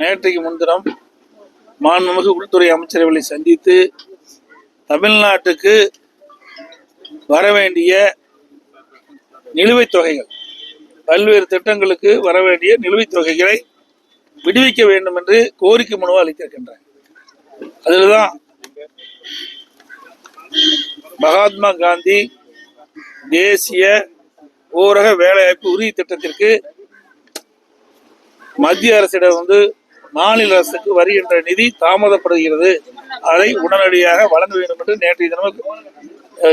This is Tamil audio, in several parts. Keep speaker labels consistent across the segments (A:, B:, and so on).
A: நேற்றைக்கு முன்தினம் மாண்புமிகு உள்துறை அமைச்சரவர்களை சந்தித்து தமிழ்நாட்டுக்கு வர வேண்டிய நிலுவைத் தொகைகள், பல்வேறு திட்டங்களுக்கு வர வேண்டிய நிலுவைத் தொகைகளை விடுவிக்க வேண்டும் என்று கோரிக்கை மனு அளித்திருக்கின்றனர். அதில்தான் மகாத்மா காந்தி தேசிய ஊரக வேலைவாய்ப்பு உறுதி திட்டத்திற்கு மத்திய அரசிடம் மாநில அரசுக்கு வருகின்ற நிதி தாமதப்படுகிறது, அதை உடனடியாக வழங்க வேண்டும் என்று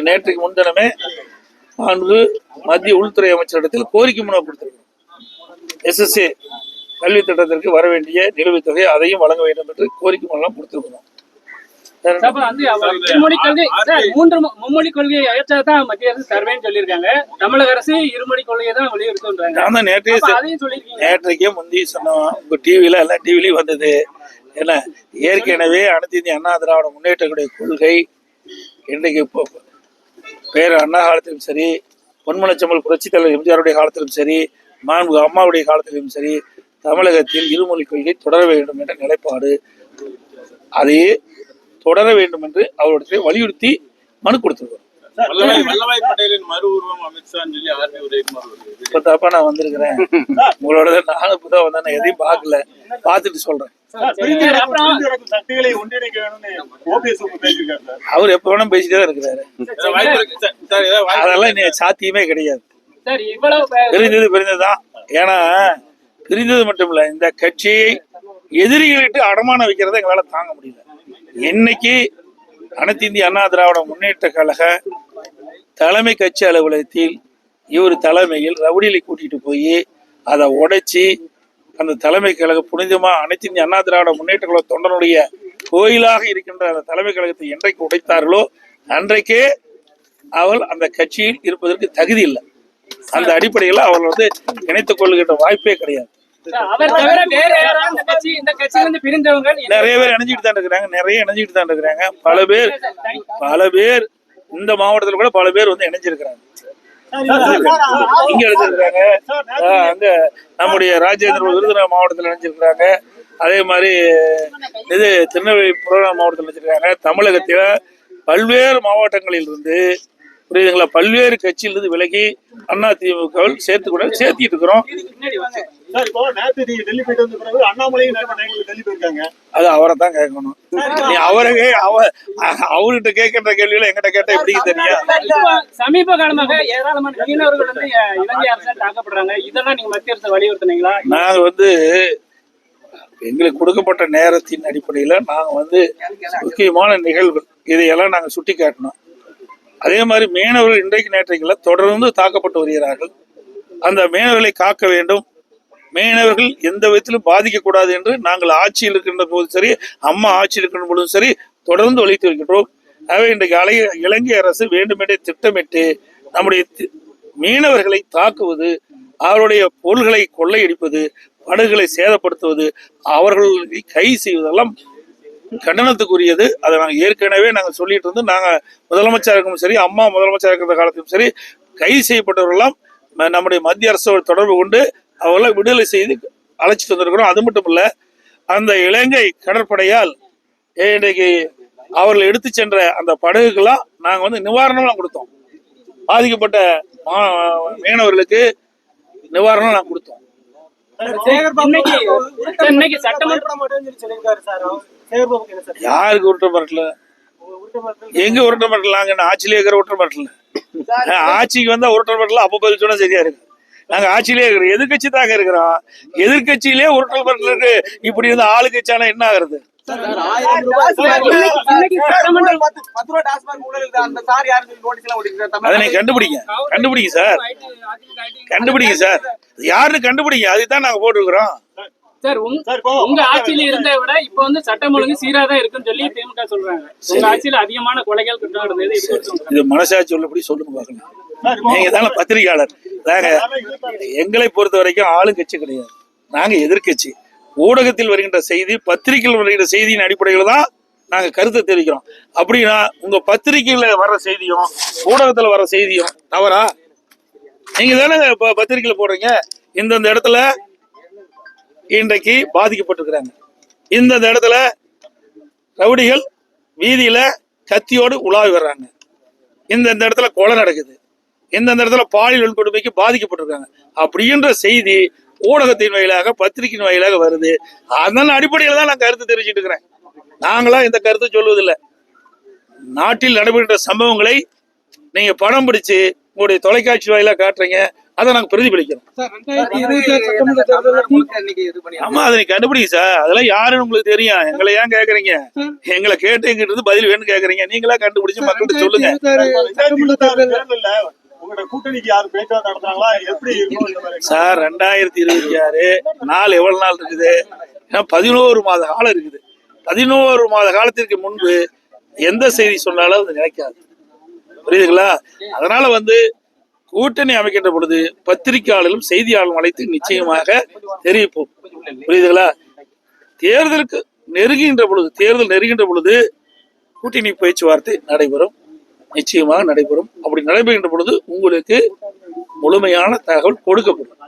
A: நேற்றைக்கு முன்தினமே மத்திய உள்துறை அமைச்சரிடத்தில் கோரிக்கை மனு கொடுத்திருக்கிறோம். SSA கல்வி திட்டத்திற்கு வர வேண்டிய நிலுவைத் தொகை அதையும் வழங்க வேண்டும் என்று கோரிக்கை மனு கொடுத்திருக்கிறோம்.
B: மும்மொழி கொள்கையை அழைச்சாதான் மத்திய அரசு தருவேன்னு சொல்லியிருக்காங்க. தமிழக அரசு இருமொழி கொள்கையை தான் வலியுறுத்துறாங்க.
A: நேற்றைக்கே முந்தி சொன்னோம், உங்க டிவில எல்லாம் டிவிலையும் வந்தது. ஏன்னா ஏற்கனவே அனைத்து இந்திய அண்ணா திராவிட முன்னேற்றக்கூடிய கொள்கை இன்றைக்கு பேர் அண்ணா காலத்திலும் சரி, பொன்மனச்செம்மல் புரட்சித் தலைவர் எம்ஜிஆருடைய காலத்திலும் சரி, மாண்புமிகு அம்மாவுடைய காலத்திலும் சரி, தமிழகத்தில் இருமொழி கொள்கை தொடர வேண்டும் என்ற நிலைப்பாடு, அதையே தொடர வேண்டும் என்று அவருடைய வலியுறுத்தி மனு கொடுத்திருக்கிறோம். இப்ப நான் வந்திருக்கிறேன், உங்களோட நானும் இப்பதான் வந்தேன், எதையும் பார்க்கல, பார்த்துட்டு சொல்றேன். அவர் எப்ப வேணும் பேசிட்டே தான் இருக்கிறாரு. அதெல்லாம் இன்னைக்கு சாத்தியமே கிடையாது. பிரிந்ததுதான். ஏன்னா பிரிந்தது மட்டும் இல்ல, இந்த கட்சியை எதிரிகளிட்டு அடமானம் வைக்கிறத எங்களால தாங்க முடியல. இன்னைக்கு அனைத்து இந்திய அண்ணா திராவிட முன்னேற்ற கழக தலைமை கட்சி அலுவலகத்தில் இவர் தலைமையில் ரவுடிகளை கூட்டிட்டு போய் அதை உடைச்சி அந்த தலைமை கழக புனிதமா அனைத்து இந்திய அண்ணா திராவிட முன்னேற்ற கழக தொண்டனுடைய கோயிலாக இருக்கின்ற அந்த தலைமை கழகத்தை என்றைக்கு உடைத்தார்களோ அன்றைக்கே அவள் அந்த கட்சியில் இருப்பதற்கு தகுதி இல்லை. அந்த அடிப்படையில் அவள் இணைத்துக் கொள்கின்ற வாய்ப்பே கிடையாது. நிறைய பேர் இணைஞ்சிட்டு தான் இருக்கிறாங்க. பல பேர் இந்த மாவட்டத்தில் கூட பல பேர் இணைஞ்சிருக்கிறாங்க. இங்க எடுத்திருக்கிறாங்க, அங்க நம்முடைய ராஜேந்திர விருதுநகர் மாவட்டத்தில் இணைஞ்சிருக்கிறாங்க. அதே மாதிரி இது திருநெல்வேலி புறநகர் மாவட்டத்தில் இணைஞ்சிருக்காங்க. தமிழகத்தில பல்வேறு மாவட்டங்களில் இருந்து புரியுதுங்களா, பல்வேறு கட்சியிலிருந்து விலகி அண்ணா திமுக சேர்த்திட்டு இருக்கிறோம். அது அவரை தான் கேட்கணும். நீ அவர்கிட்ட கேட்கின்ற கேள்விகளை எங்கிட்ட கேட்டா எப்படி தெரியும்?
B: சமீப காலமாக ஏராளமான மீனவர்கள் இலங்கை அரசால் தாக்கப்படுறாங்க. இதெல்லாம் நீங்க மத்திய அரசு வலியுறுத்தினீங்களா?
A: நாங்க எங்களுக்கு கொடுக்கப்பட்ட நேரத்தின் அடிப்படையில நாங்க முக்கியமான நிகழ்வு இதையெல்லாம் நாங்க சுட்டி காட்டினோம். அதே மாதிரி மீனவர்கள் இன்றைக்கு நேற்றைக்குள்ள தொடர்ந்து தாக்கப்பட்டு வருகிறார்கள். அந்த மீனவர்களை காக்க வேண்டும், மீனவர்கள் எந்த விதத்திலும் பாதிக்கக்கூடாது என்று நாங்கள் ஆட்சியில் இருக்கின்ற போதும் சரி, அம்மா ஆட்சியில் இருக்கின்ற பொழுதும் சரி தொடர்ந்து வலியுறுத்தி வருகின்றோம். ஆகவே இன்றைக்கு இலங்கை அரசு வேண்டுமென்றே திட்டமிட்டு நம்முடைய மீனவர்களை தாக்குவது, அவருடைய பொருள்களை கொள்ளையடிப்பது, படகுகளை சேதப்படுத்துவது, அவர்களை கைது செய்வதெல்லாம் கண்டனத்துக்குரியது. அதை நாங்கள் ஏற்கனவே சொல்லிட்டு இருந்து, நாங்கள் முதலமைச்சருக்கும் சரி, அம்மா முதலமைச்சர் இருக்கிற காலத்திலும் சரி, கைது செய்யப்பட்டவர்களெல்லாம் நம்முடைய மத்திய அரசோடு தொடர்பு கொண்டு அவர்களை விடுதலை செய்து அழைச்சிட்டு வந்திருக்கிறோம். அது மட்டும் இல்ல, அந்த இலங்கை கடற்படையால் இன்றைக்கு அவர்கள் எடுத்து சென்ற அந்த படகுகளாம் நாங்கள் நிவாரணம் கொடுத்தோம். பாதிக்கப்பட்ட மீனவர்களுக்கு நிவாரணம் நாங்கள் கொடுத்தோம். யாருக்கு உருட்ட மிரட்டல? எங்க உருட்ட மிரட்டலாங்க? ஆட்சியிலே இருக்கிற உருட்ட மிரட்டல. ஆட்சிக்கு வந்தா உருட்ட மிரட்டல அப்ப பதில் சொன்னா சரியா இருக்கு. நாங்க ஆட்சியிலே இருக்கிறோம், எதிர்கட்சி தாங்க இருக்கிறோம். எதிர்கட்சியிலே உருட்டல் மிரட்டல் இருக்கு. இப்படி இருந்தா ஆளுங்கட்சியானா என்ன ஆகுறது? அதனை கண்டுபிடிங்க சார், யாருன்னு கண்டுபிடிங்க. அதுதான் நாங்க போட்டுருக்கிறோம்.
B: உங்க ஆட்சியில இருந்த விட இப்ப சட்டம் ஒழுங்கு சீராதான் இருக்குன்னு சொல்லி திமுக சொல்றாங்க. உங்க ஆட்சியில அதிகமான கொலைகள் குற்றம் நடந்தது.
A: இது மனசாட்சி உள்ளபடி சொல்லுங்க பாக்கலாம். நீங்க தானே பத்திரிகையாளர். எங்களை பொறுத்த வரைக்கும் ஆளுங்கட்சி கிடையாது, நாங்க எதிர்கட்சி. ஊடகத்தில் வருகின்ற செய்தி, பத்திரிகையில் வருகின்ற செய்தியின் அடிப்படையில் தான் நாங்க கருத்தை தெரிவிக்கிறோம். அப்படின்னா உங்க பத்திரிகையில வர்ற செய்தியும் ஊடகத்துல வர்ற செய்தியும் தவறா? நீங்க தானே பத்திரிகையில போடுறீங்க, இந்தந்த இடத்துல இன்றைக்கு பாதிக்கப்பட்டிருக்கிறாங்க. இந்த இடத்துல ரவுடிகள் வீதியில கத்தியோடு உலாவி வர்றாங்க. இந்த இடத்துல கொலை நடக்குது. இந்த இடத்துல பாலியல் வன்கொடுமைக்கு பாதிக்கப்பட்டிருக்காங்க அப்படின்ற செய்தி ஊடகத்தின் வாயிலாக பத்திரிகையின் வாயிலாக வருது. அதன் அடிப்படையில் தான் நான் கருத்து தெரிவிச்சுட்டு இருக்கிறேன். நாங்களா இந்த கருத்து சொல்வதில்லை. நாட்டில் நடைபெறுகின்ற சம்பவங்களை நீங்க படம் பிடிச்சு உங்களுடைய தொலைக்காட்சி வாயிலா காட்டுறீங்க, அதை நாங்க பிரதிபலிக்கிறோம். ஆமா, அதை நீங்க கண்டுபிடிங்க சார். அதெல்லாம் யாருன்னு உங்களுக்கு தெரியும். எங்களை ஏன் கேக்குறீங்க? எங்களை கேட்டு பதில் வேணும்னு கேக்குறீங்க. நீங்களா கண்டுபிடிச்சு மக்கள்கிட்ட சொல்லுங்க. சார் 2026 நாள் எவ்வளவு நாள் இருக்குது? 11 மாத காலம் இருக்குது. 11 மாத காலத்திற்கு முன்பு எந்த செய்தி சொன்னாலும் அது நினைக்காது. புரியுதுங்களா? அதனால கூட்டணி அமைக்கின்ற பொழுது பத்திரிகையாளர்களும் செய்தியாளர்களும் அழைத்து நிச்சயமாக தெரிவிப்போம். புரியுதுங்களா? தேர்தல் நெருங்குகின்ற பொழுது கூட்டணி பேச்சுவார்த்தை நடைபெறும், நிச்சயமாக நடைபெறும். அப்படி நடைபெறுகின்ற பொழுது உங்களுக்கு முழுமையான தகவல் கொடுக்கப்படும்.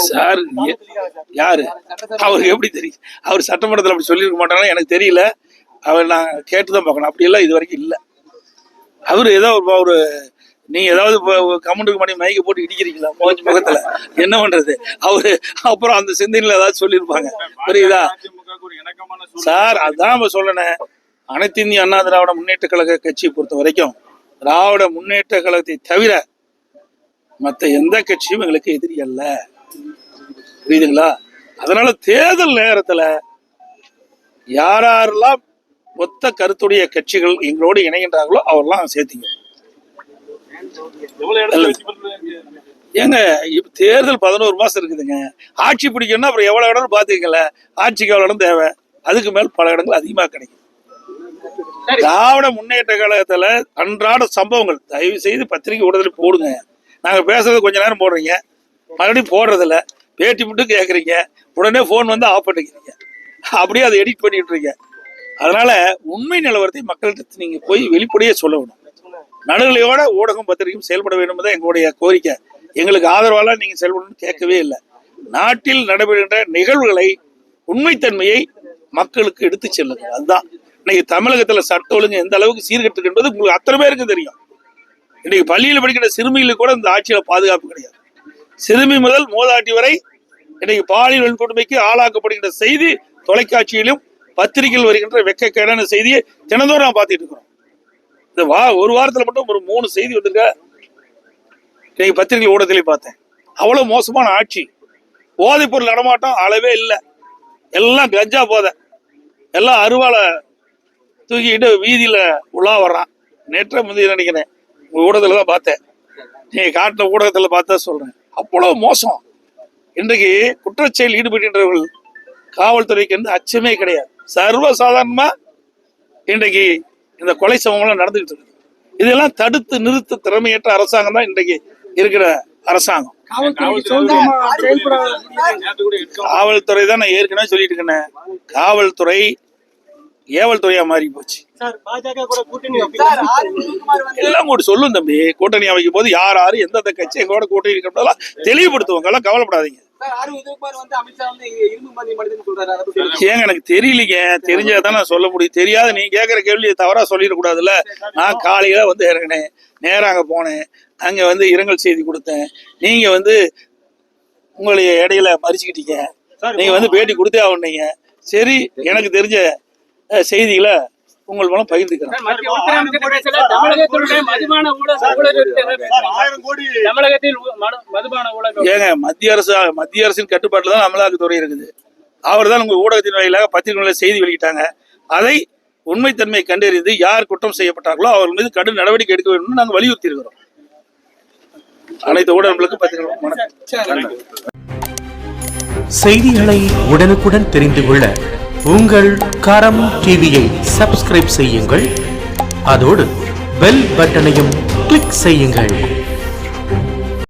A: சார் யாரு அவருக்கு எப்படி தெரியும்? அவர் சட்டமன்றத்தில் அப்படி சொல்லியிருக்க மாட்டாங்க, எனக்கு தெரியல. அவர் நான் கேட்டுதான் பார்க்கணும். அப்படி எல்லாம் இது வரைக்கும் இல்லை. அவரு ஏதோ ஒரு நீங்க ஏதாவது கமெண்ட்டுக்கு பண்ணி மைக்க போட்டு இடிக்கிறீங்களா முகத்துல? என்ன பண்றது? அவரு அப்புறம் அந்த சிந்தனையில ஏதாவது சொல்லியிருப்பாங்க. புரியுதா சார்? அதான் சொல்லணேன். அனைத்து இந்திய அண்ணா திராவிட முன்னேற்ற கழக கட்சியை பொறுத்த வரைக்கும் திராவிட முன்னேற்ற கழகத்தை தவிர மற்ற எந்த கட்சியும் எங்களுக்கு எதிரி அல்ல. புரியுதுங்களா? அதனால தேர்தல் நேரத்துல யாரெல்லாம் மொத்த கருத்துடைய கட்சிகள் எங்களோடு இணைகின்றார்களோ அவரெல்லாம் சேர்த்திங்க. ஏங்க இப்ப தேர்தல் 11 மாசம் இருக்குதுங்க. ஆட்சி பிடிக்கணும்னா அப்புறம் எவ்வளவு இடம் பாத்துக்கல. ஆட்சிக்கு எவ்வளவு இடம் தேவை? அதுக்கு மேல் பல இடங்கள் அதிகமாக கிடைக்கும். திராவிட முன்னேற்ற கழகத்துல அன்றாட சம்பவங்கள் தயவு செய்து பத்திரிகை ஊடகத்தில் போடுங்க. நாங்க பேசுறது கொஞ்ச நேரம் போடுறீங்க, மறுபடியும் போடுறதில்ல. பேட்டி மட்டும் கேட்குறீங்க, உடனே போன் ஆஃப் பண்ணிக்கிறீங்க. அப்படியே அதை எடிட் பண்ணிட்டு இருக்கீங்க. அதனால உண்மை நிலவரத்தை மக்கள்கிட்ட நீங்க போய் வெளிப்படையே சொல்லணும். நடுநிலையோட ஊடகம் பத்திரிகையும் செயல்பட வேண்டும் தான் எங்களுடைய கோரிக்கை. எங்களுக்கு ஆதரவால நீங்க செயல்படணும்னு கேட்கவே இல்லை. நாட்டில் நடைபெறுகின்ற நிகழ்வுகளை உண்மைத்தன்மையை மக்களுக்கு எடுத்து செல்லுங்க. அதுதான் இன்னைக்கு தமிழகத்துல சட்ட ஒழுங்கு எந்த அளவுக்கு சீர்கட்டு என்பது உங்களுக்கு அத்தனை பேருக்கு தெரியும். இன்னைக்கு பள்ளியில் படிக்கிற சிறுமிகளுக்கு கூட இந்த ஆட்சியில பாதுகாப்பு கிடையாது. சிறுமி முதல் மூதாட்டி வரை இன்னைக்கு பாலியல் வன்கொடுமைக்கு ஆளாக்கப்படுகின்ற செய்தி தொலைக்காட்சியிலும் பத்திரிகையில் வருகின்ற வெக்கக்கேடான செய்தியை தினந்தோறும் நான் பார்த்துட்டு இருக்கிறோம். இந்த ஒரு வாரத்துல மட்டும் ஒரு 3 செய்தி வந்திருக்க இன்னைக்கு பத்திரிகை ஊடகத்திலே பார்த்தேன். அவ்வளவு மோசமான ஆட்சி. போதைப் பொருள் நடமாட்டம் அளவே இல்லை. எல்லாம் கஞ்சா போதை, எல்லாம் அருவாளை தூக்கிட்டு வீதியில உலா வர்றான். நேற்று முந்தைய நினைக்கிறேன் ஊடகத்துல தான் பார்த்தேன். நீங்க காட்டின ஊடகத்துல பார்த்தா சொல்றேன். அவ்வளவு மோசம். இன்றைக்கு குற்றச்செயல் ஈடுபடுகின்றவர்கள் காவல்துறைக்கு அச்சமே கிடையாது. சர்வசாதாரணமா இன்றைக்கு இந்த கொலை சம்பவம் நடந்துகிட்டு இருக்கு. இதெல்லாம் தடுத்து நிறுத்த திறமையற்ற அரசாங்கம் தான் இன்றைக்கு இருக்கிற அரசாங்கம். காவல்துறை தான் நான் ஏற்கனவே சொல்லிட்டு இருக்கேன். காவல்துறை ஏவல் துறையா மாறி போச்சு. எல்லாம் கூட சொல்லும் தம்பி. கூட்டணி அமைக்கும் போது யார் யாரு எந்தெந்த கட்சி எங்களோட கூட்டணி இருக்கிறதெல்லாம் தெளிவுபடுத்துவாங்க. எல்லாம் கவலைப்படாதீங்க. ஏங்க எனக்கு தெரியலீங்க. தெரிஞ்சாதான் நான் சொல்ல முடியும். தெரியாத நீங்க கேட்கிற கேள்வி தவறா சொல்லிடக்கூடாதுல்ல. நான் காலையில இறங்கினேன், நேரம் அங்க போனேன், அங்க இரங்கல் செய்தி கொடுத்தேன். நீங்க உங்களுடைய இடையில மறிச்சுக்கிட்டீங்க. நீங்க பேட்டி கொடுத்தே ஆகணுங்க. சரி, எனக்கு தெரிஞ்ச செய்திகளை உங்கள் மூலம் பகிர்ந்துக்கிறேன். ஏங்க மத்திய அரசின் கட்டுப்பாட்டுல தான் அமலாக்கத்துறை இருக்குது. அவர் தான் உங்க ஊடகத்தின் வாயிலாக பத்திரிகைகளில் செய்தி வெளியிட்டாங்க. அதை உண்மைத்தன்மையை கண்டறிந்து யார் குற்றம் செய்யப்பட்டார்களோ அவர்கள் மீது கடும் நடவடிக்கை எடுக்க வேண்டும் நாங்கள் வலியுறுத்தி இருக்கிறோம். அனைத்து ஊடகங்களுக்கு பத்திரிகை
C: செய்திகளை உடனுக்குடன் தெரிந்து கொள்ள உங்கள் கரம் டிவியை சப்ஸ்கிரைப் செய்யுங்கள். அதோடு பெல் பட்டனையும் கிளிக் செய்யுங்கள்.